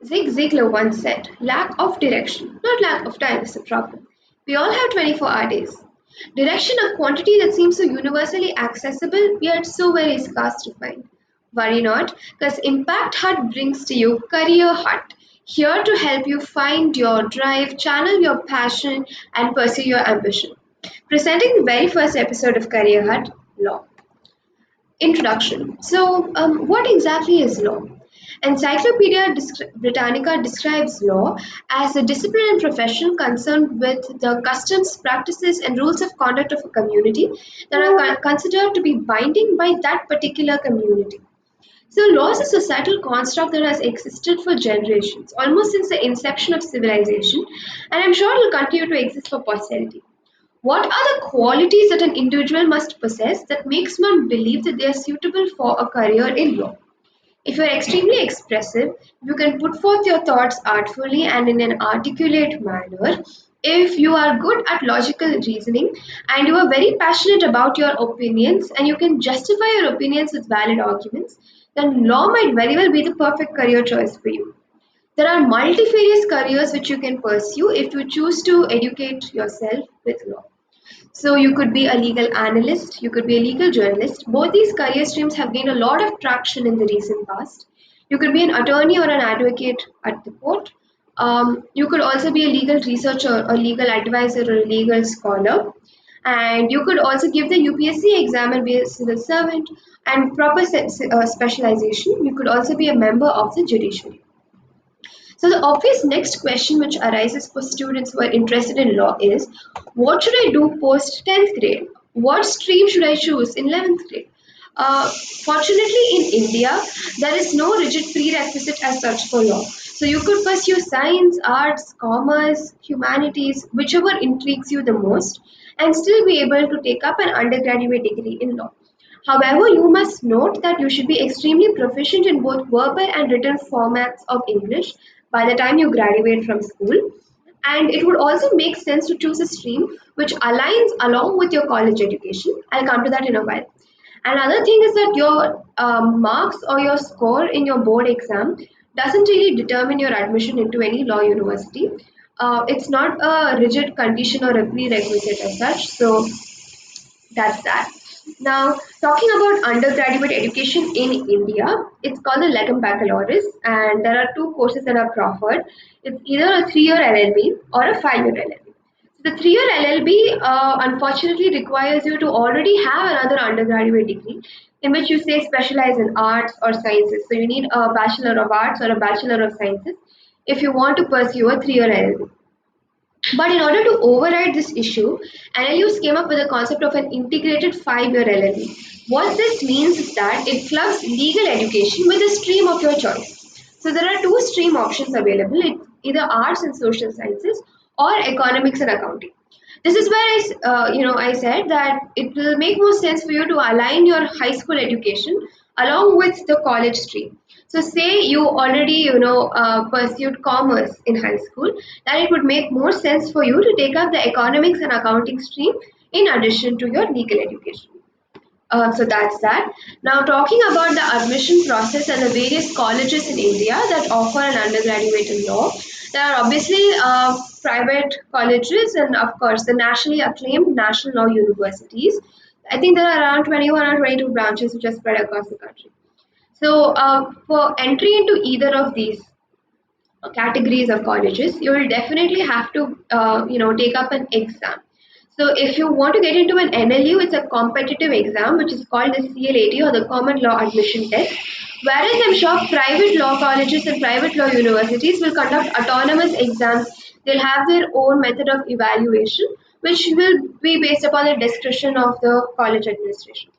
Zig Ziglar once said, lack of direction, not lack of time, is the problem. We all have 24-hour days. Direction, a quantity that seems so universally accessible, yet so very scarce to find. Worry not, because Impact Hut brings to you Career Hut, here to help you find your drive, channel your passion, and pursue your ambition. Presenting the very first episode of Career Hut, Law. Introduction. What exactly is law? Encyclopedia Britannica describes law as a discipline and profession concerned with the customs, practices, and rules of conduct of a community that are considered to be binding by that particular community. So, law is a societal construct that has existed for generations, almost since the inception of civilization, and I'm sure it will continue to exist for posterity. What are the qualities that an individual must possess that makes one believe that they are suitable for a career in law? If you are extremely expressive, you can put forth your thoughts artfully and in an articulate manner. If you are good at logical reasoning and you are very passionate about your opinions and you can justify your opinions with valid arguments, then law might very well be the perfect career choice for you. There are multifarious careers which you can pursue if you choose to educate yourself with law. So you could be a legal analyst, you could be a legal journalist. Both these career streams have gained a lot of traction in the recent past. You could be an attorney or an advocate at the court. You could also be a legal researcher, a legal advisor, or a legal scholar. And you could also give the UPSC exam and be a civil servant and proper specialization. You could also be a member of the judiciary. So the obvious next question which arises for students who are interested in law is, what should I do post 10th grade? What stream should I choose in 11th grade? Fortunately, in India, there is no rigid prerequisite as such for law. So you could pursue science, arts, commerce, humanities, whichever intrigues you the most, and still be able to take up an undergraduate degree in law. However, you must note that you should be extremely proficient in both verbal and written formats of English by the time you graduate from school. And it would also make sense to choose a stream which aligns along with your college education. I'll come to that in a while. Another thing is that your marks or your score in your board exam doesn't really determine your admission into any law university. It's not a rigid condition or a prerequisite as such. So that's that. Now, talking about undergraduate education in India, it's called the Legum Baccalaureate, and there are two courses that are proffered. It's either a 3-year LLB or a 5-year LLB. So the 3-year LLB unfortunately requires you to already have another undergraduate degree in which you say specialize in arts or sciences. So you need a Bachelor of Arts or a Bachelor of Sciences if you want to pursue a 3-year LLB. But in order to override this issue, NLUs came up with the concept of an integrated 5-year LLB. What this means is that it clubs legal education with a stream of your choice. So there are two stream options available. It's either arts and social sciences or economics and accounting. This is where I said that it will make more sense for you to align your high school education along with the college stream. So say you already pursued commerce in high school, then it would make more sense for you to take up the economics and accounting stream in addition to your legal education. So that's that. Now, talking about the admission process and the various colleges in India that offer an undergraduate in law, there are obviously private colleges and, of course, the nationally acclaimed national law universities. I think there are around 21 or 22 branches which are spread across the country. So, for entry into either of these categories of colleges, you will definitely have to, take up an exam. So if you want to get into an NLU, it's a competitive exam which is called the CLAT or the Common Law Admission Test. Whereas I'm sure private law colleges and private law universities will conduct autonomous exams. They'll have their own method of evaluation, which will be based upon the discretion of the college administration.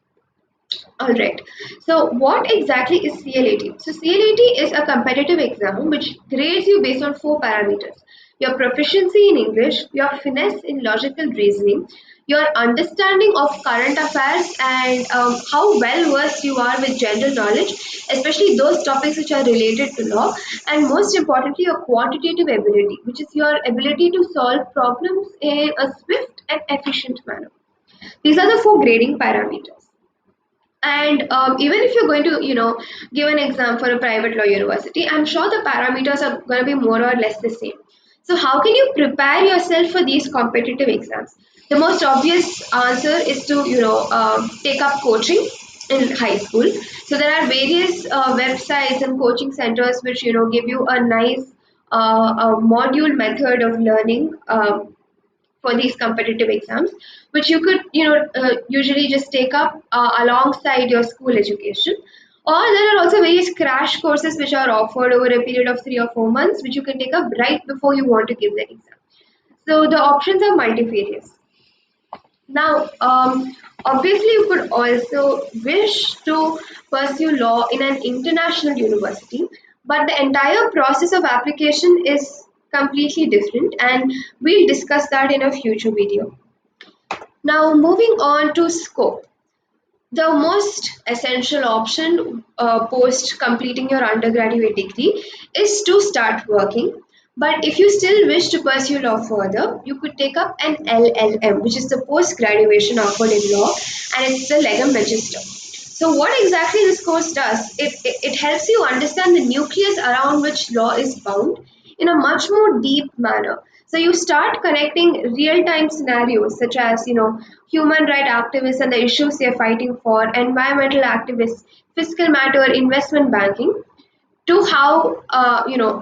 All right. So, what exactly is CLAT? So, CLAT is a competitive exam which grades you based on four parameters: your proficiency in English, your finesse in logical reasoning, your understanding of current affairs, and how well versed you are with general knowledge, especially those topics which are related to law, and most importantly, your quantitative ability, which is your ability to solve problems in a swift and efficient manner. These are the four grading parameters. And even if you're going to, give an exam for a private law university, I'm sure the parameters are going to be more or less the same. So, how can you prepare yourself for these competitive exams? The most obvious answer is to, take up coaching in high school. So, there are various websites and coaching centers which, give you a nice module method of learning. For these competitive exams, which you could usually just take up alongside your school education. Or there are also various crash courses which are offered over a period of 3 or 4 months, which you can take up right before you want to give the exam. So the options are multifarious. Now, obviously, you could also wish to pursue law in an international university, but the entire process of application is completely different, and we'll discuss that in a future video. Now, moving on to scope. The most essential option post completing your undergraduate degree is to start working. But if you still wish to pursue law further, you could take up an LLM, which is the post graduation offered in law, and it's the Legum Magister. So, what exactly this course does, it helps you understand the nucleus around which law is bound in a much more deep manner. So you start connecting real-time scenarios such as, human rights activists and the issues they're fighting for, environmental activists, fiscal matter, investment banking, to how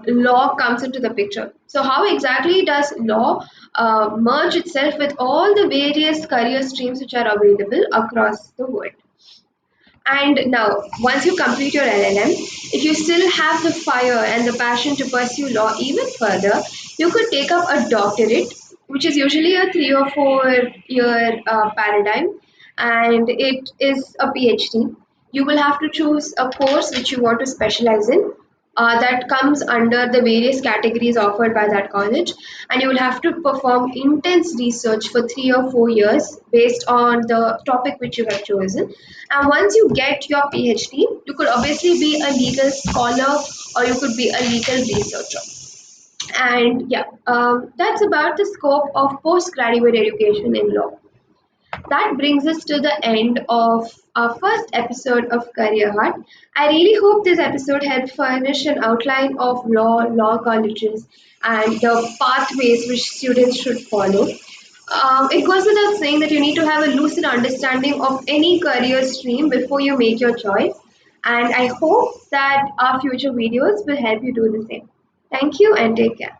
law comes into the picture. So how exactly does law merge itself with all the various career streams which are available across the world? And now, once you complete your LLM, if you still have the fire and the passion to pursue law even further, you could take up a doctorate, which is usually a 3 or 4 year paradigm, and it is a PhD. You will have to choose a course which you want to specialize in, that comes under the various categories offered by that college, and you will have to perform intense research for 3 or 4 years based on the topic which you have chosen. And once you get your PhD, you could obviously be a legal scholar or you could be a legal researcher. And yeah, that's about the scope of postgraduate education in law. That brings us to the end of our first episode of CareerHut. I really hope this episode helped furnish an outline of law colleges, and the pathways which students should follow. It goes without saying that you need to have a lucid understanding of any career stream before you make your choice. And I hope that our future videos will help you do the same. Thank you and take care.